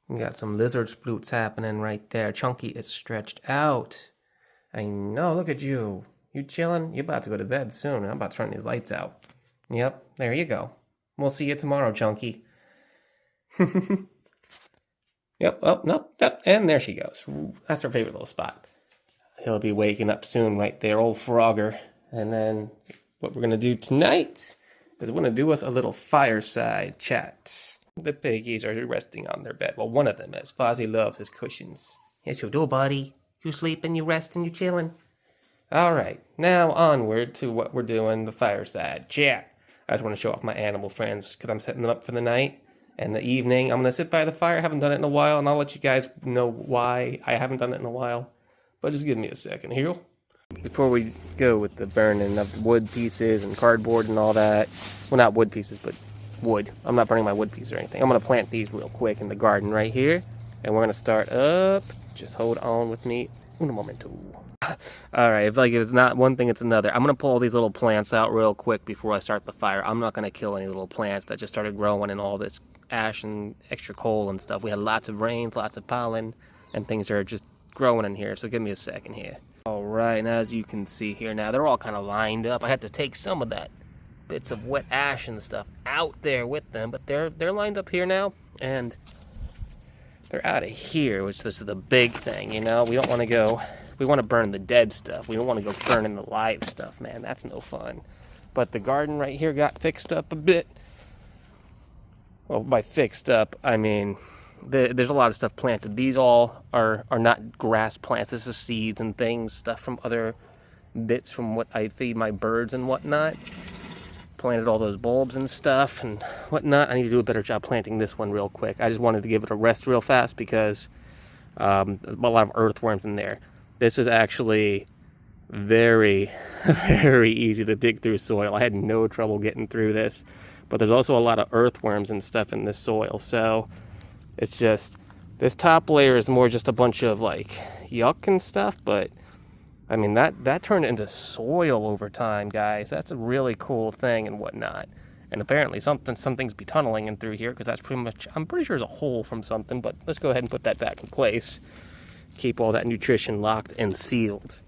We got some lizard sploots happening right there. Chunky is stretched out. I know, look at you. You chilling? You're about to go to bed soon. I'm about to turn these lights out. Yep, there you go. We'll see you tomorrow, Chunky. Yep, oh, nope, and there she goes. That's her favorite little spot. He'll be waking up soon right there, old Frogger. And then what we're going to do tonight is we're going to do us a little fireside chat. The piggies are resting on their bed. Well, one of them is. Fozzie loves his cushions. Yes, you do, buddy. You sleeping, you resting, you chilling. All right, now onward to what we're doing, the fireside chat. I just want to show off my animal friends because I'm setting them up for the night. And the evening, I'm going to sit by the fire. I haven't done it in a while, and I'll let you guys know why I haven't done it in a while. But just give me a second here. Before we go with the burning of wood pieces and cardboard and all that, well, not wood pieces, but wood. I'm not burning my wood pieces or anything. I'm going to plant these real quick in the garden right here. And we're going to start up. Just hold on with me. Un momento. Alright, if it's not one thing, it's another. I'm going to pull all these little plants out real quick before I start the fire. I'm not going to kill any little plants that just started growing in all this ash and extra coal and stuff. We had lots of rains, lots of pollen, and things are just growing in here, so give me a second here. Alright, and as you can see here now, they're all kind of lined up. I had to take some of that bits of wet ash and stuff out there with them, but they're lined up here now, and they're out of here, which this is the big thing, you know? We don't want to go... We want to burn the dead stuff. We don't want to go burning the live stuff, man. That's no fun. But the garden right here got fixed up a bit. Well, by fixed up, I mean, there's a lot of stuff planted. These all are not grass plants. This is seeds and things, stuff from other bits from what I feed my birds and whatnot. Planted all those bulbs and stuff and whatnot. I need to do a better job planting this one real quick. I just wanted to give it a rest real fast because there's a lot of earthworms in there. This is actually very, very easy to dig through soil. I had no trouble getting through this. But there's also a lot of earthworms and stuff in this soil. So it's just, this top layer is more just a bunch of like yuck and stuff. But I mean, that turned into soil over time, guys. That's a really cool thing and whatnot. And apparently something's be tunneling in through here because that's pretty much, I'm pretty sure it's a hole from something. But let's go ahead and put that back in place. Keep all that nutrition locked and sealed.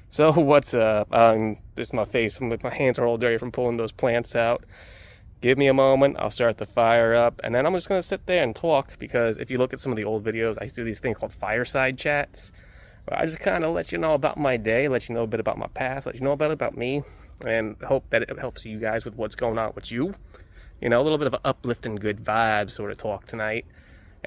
So what's up? This is my face. My hands are all dirty from pulling those plants out. Give me a moment. I'll start the fire up. And then I'm just going to sit there and talk. Because if you look at some of the old videos, I used to do these things called fireside chats. Where I just kind of let you know about my day. Let you know a bit about my past. Let you know a bit about me. And hope that it helps you guys with what's going on with you. You know, a little bit of an uplifting good vibe sort of talk tonight.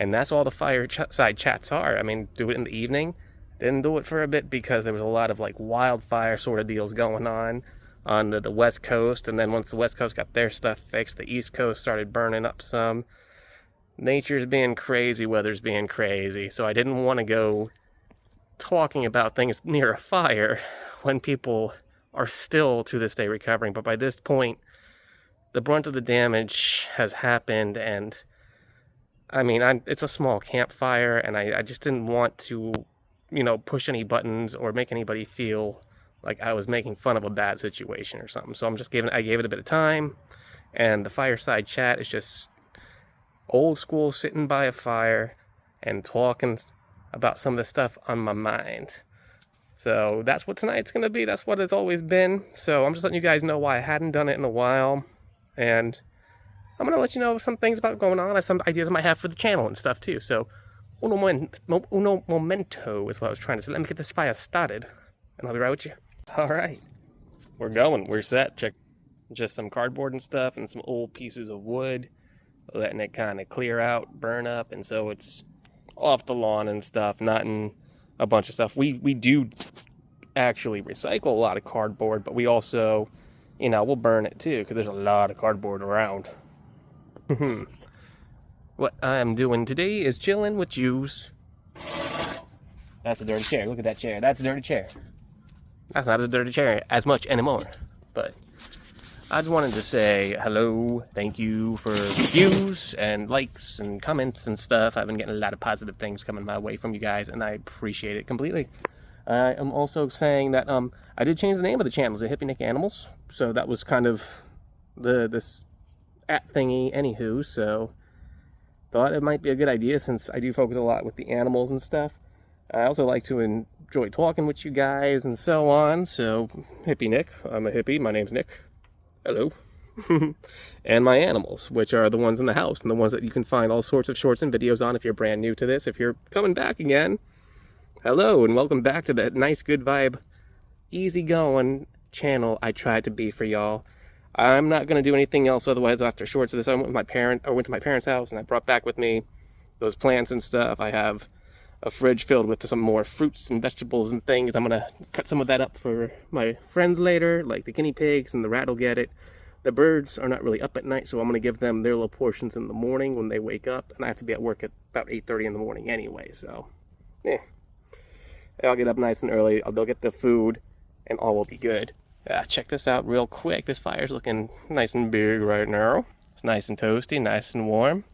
And that's all the fireside chats are. I mean, do it in the evening. Didn't do it for a bit because there was a lot of like wildfire sort of deals going on the West Coast. And then once the West Coast got their stuff fixed, the East Coast started burning up some. Nature's being crazy, weather's being crazy. So I didn't want to go talking about things near a fire when people are still to this day recovering. But by this point, the brunt of the damage has happened, and I mean, it's a small campfire, and I just didn't want to, you know, push any buttons or make anybody feel like I was making fun of a bad situation or something. So I gave it a bit of time, and the fireside chat is just old school sitting by a fire and talking about some of the stuff on my mind. So that's what tonight's going to be. That's what it's always been. So I'm just letting you guys know why I hadn't done it in a while, and I'm going to let you know some things about going on and some ideas I might have for the channel and stuff too. So, uno momento is what I was trying to say. Let me get this fire started, and I'll be right with you. All right. We're going. We're set. Check just some cardboard and stuff and some old pieces of wood. Letting it kind of clear out, burn up, and so it's off the lawn and stuff, not in a bunch of stuff. We do actually recycle a lot of cardboard, but we also, you know, we'll burn it too because there's a lot of cardboard around. What I'm doing today is chilling with yous. That's a dirty chair. Look at that chair. That's a dirty chair. That's not a dirty chair as much anymore. But I just wanted to say hello. Thank you for views and likes and comments and stuff. I've been getting a lot of positive things coming my way from you guys, and I appreciate it completely. I am also saying that I did change the name of the channel to Hippie Nick Animals. So that was kind of this at thingy anywho, so thought it might be a good idea since I do focus a lot with the animals and stuff. I also like to enjoy talking with you guys and so on. So, Hippie Nick, I'm a hippie. My name's Nick. Hello. And my animals, which are the ones in the house and the ones that you can find all sorts of shorts and videos on if you're brand new to this. If you're coming back again, hello and welcome back to that nice, good vibe, easygoing channel I tried to be for y'all. I'm not going to do anything else otherwise after shorts of this. I went to my parents' house and I brought back with me those plants and stuff. I have a fridge filled with some more fruits and vegetables and things. I'm going to cut some of that up for my friends later, like the guinea pigs, and the rat will get it. The birds are not really up at night, so I'm going to give them their little portions in the morning when they wake up. And I have to be at work at about 8:30 in the morning anyway, so yeah. I'll get up nice and early. They'll get the food, and all will be good. Check this out real quick. This fire's looking nice and big right now. It's nice and toasty, nice and warm.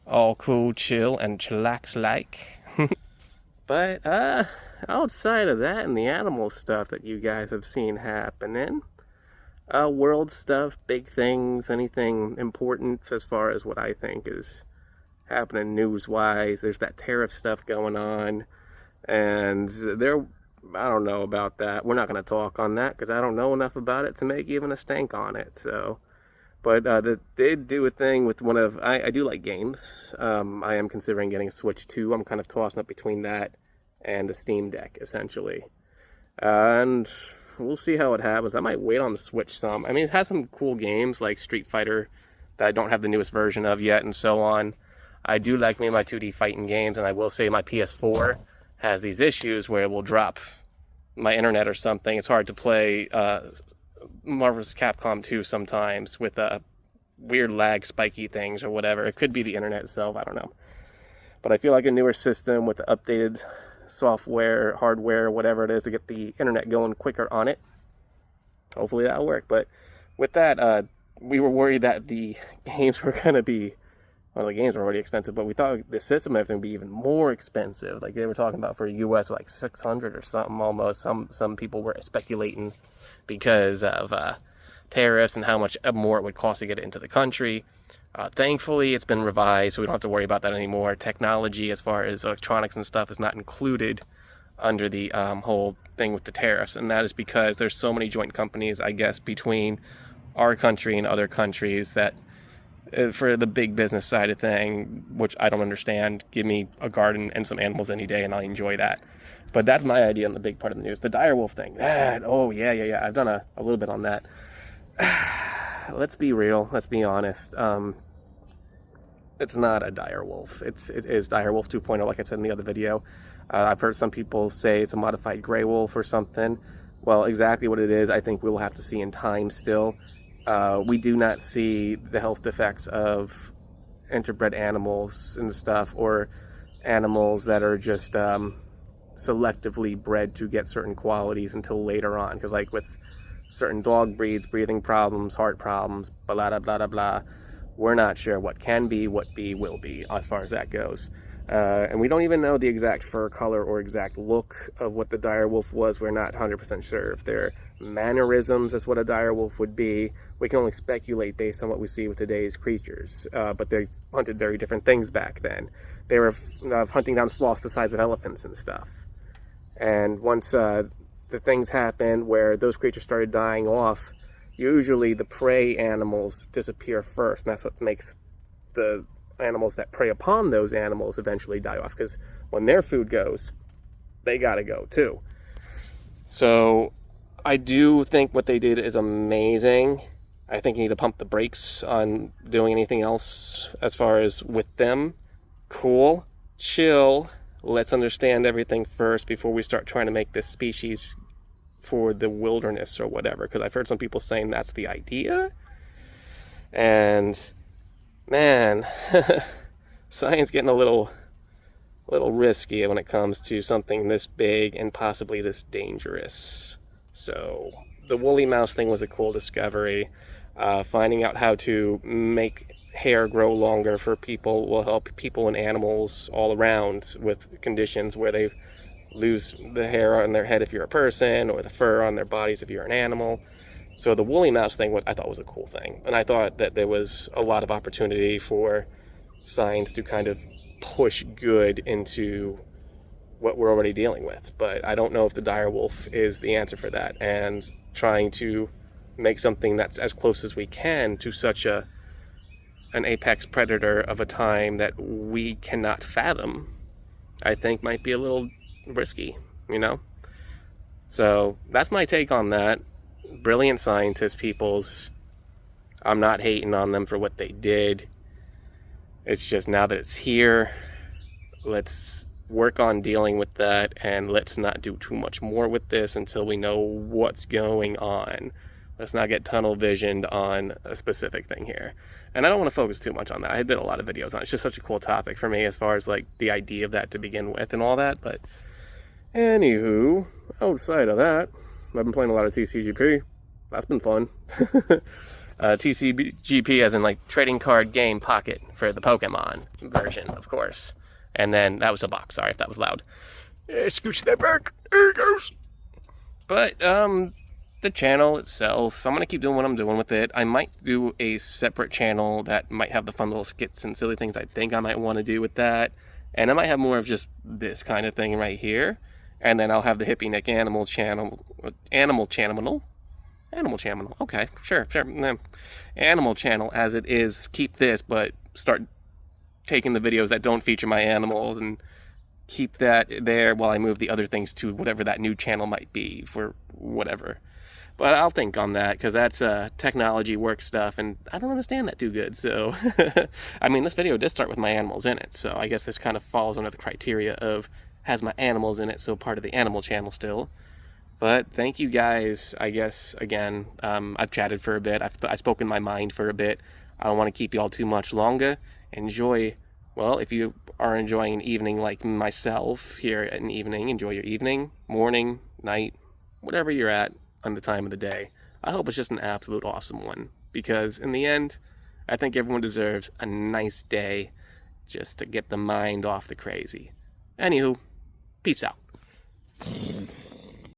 All cool, chill, and chillax-like. But, outside of that and the animal stuff that you guys have seen happening, world stuff, big things, anything important as far as what I think is happening news-wise. There's that tariff stuff going on, and I don't know about that. We're not going to talk on that because I don't know enough about it to make even a stank on it. So, but they did do a thing with one of, I do like games. I am considering getting a Switch 2. I'm kind of tossing up between that and a Steam Deck, essentially. And we'll see how it happens. I might wait on the Switch some. I mean, it has some cool games like Street Fighter that I don't have the newest version of yet and so on. I do like me my 2D fighting games, and I will say my PS4 has these issues where it will drop my internet or something. It's hard to play Marvel's Capcom 2 sometimes with weird lag spiky things or whatever. It could be the internet itself, I don't know. But I feel like a newer system with the updated software, hardware, whatever it is to get the internet going quicker on it. Hopefully that'll work. But with that, we were worried that the games were going to be, well, the games were already expensive, but we thought the system and everything would be even more expensive. Like they were talking about for US like $600 or something almost. Some people were speculating because of tariffs and how much more it would cost to get it into the country. Thankfully, it's been revised, so we don't have to worry about that anymore. Technology, as far as electronics and stuff, is not included under the whole thing with the tariffs, and that is because there's so many joint companies, I guess, between our country and other countries that for the big business side of thing, which I don't understand, give me a garden and some animals any day and I'll enjoy that. But that's my idea on the big part of the news. The direwolf thing. Yeah. I've done a little bit on that. Let's be real. Let's be honest. It's not a direwolf. It is direwolf 2.0, like I said in the other video. I've heard some people say it's a modified gray wolf or something. Well, exactly what it is, I think we'll have to see in time still. We do not see the health effects of interbred animals and stuff, or animals that are just selectively bred to get certain qualities until later on. Because like with certain dog breeds, breathing problems, heart problems, blah, blah, blah, blah, blah, we're not sure what can be, what will be, as far as that goes. And we don't even know the exact fur color or exact look of what the direwolf was. We're not 100% sure if they're mannerisms as what a direwolf would be. We can only speculate based on what we see with today's creatures. But they hunted very different things back then. They were hunting down sloths the size of elephants and stuff. And once the things happened where those creatures started dying off, usually the prey animals disappear first. And that's what makes the animals that prey upon those animals eventually die off, because when their food goes, they gotta go too. So I do think what they did is amazing. I think you need to pump the brakes on doing anything else as far as with them. Cool, chill, let's understand everything first before we start trying to make this species for the wilderness or whatever, because I've heard some people saying that's the idea. And man, science getting a little risky when it comes to something this big and possibly this dangerous. So the woolly mouse thing was a cool discovery. Finding out how to make hair grow longer for people will help people and animals all around with conditions where they lose the hair on their head if you're a person, or the fur on their bodies if you're an animal. So the woolly mouse thing, I thought was a cool thing. And I thought that there was a lot of opportunity for science to kind of push good into what we're already dealing with. But I don't know if the dire wolf is the answer for that, and trying to make something that's as close as we can to such an apex predator of a time that we cannot fathom, I think might be a little risky, you know? So that's my take on that. Brilliant scientists, peoples. I'm not hating on them for what they did. It's just now that it's here, let's work on dealing with that, and let's not do too much more with this until we know what's going on. Let's not get tunnel visioned on a specific thing here. And I don't want to focus too much on that. I did a lot of videos on it. It's just such a cool topic for me as far as like the idea of that to begin with and all that. But anywho, outside of that, I've been playing a lot of TCGP. That's been fun. TCGP as in like trading card game pocket for the Pokemon version, of course. And then that was a box. Sorry if that was loud. Scooch that back. There it goes. But the channel itself, I'm going to keep doing what I'm doing with it. I might do a separate channel that might have the fun little skits and silly things I think I might want to do with that. And I might have more of just this kind of thing right here. And then I'll have the Hippie Nick Animal channel. Animal channel. Okay, sure. Animal channel as it is. Keep this, but start taking the videos that don't feature my animals and keep that there while I move the other things to whatever that new channel might be for whatever. But I'll think on that, because that's technology work stuff, and I don't understand that too good. So, I mean, this video did start with my animals in it, so I guess this kind of falls under the criteria of has my animals in it, so part of the animal channel still. But thank you guys, I guess, again. I've chatted for a bit. I've spoken my mind for a bit. I don't want to keep you all too much longer. Enjoy, well, if you are enjoying an evening like myself here at an evening, enjoy your evening, morning, night, whatever you're at on the time of the day. I hope it's just an absolute awesome one, because in the end, I think everyone deserves a nice day just to get the mind off the crazy. Anywho, peace out.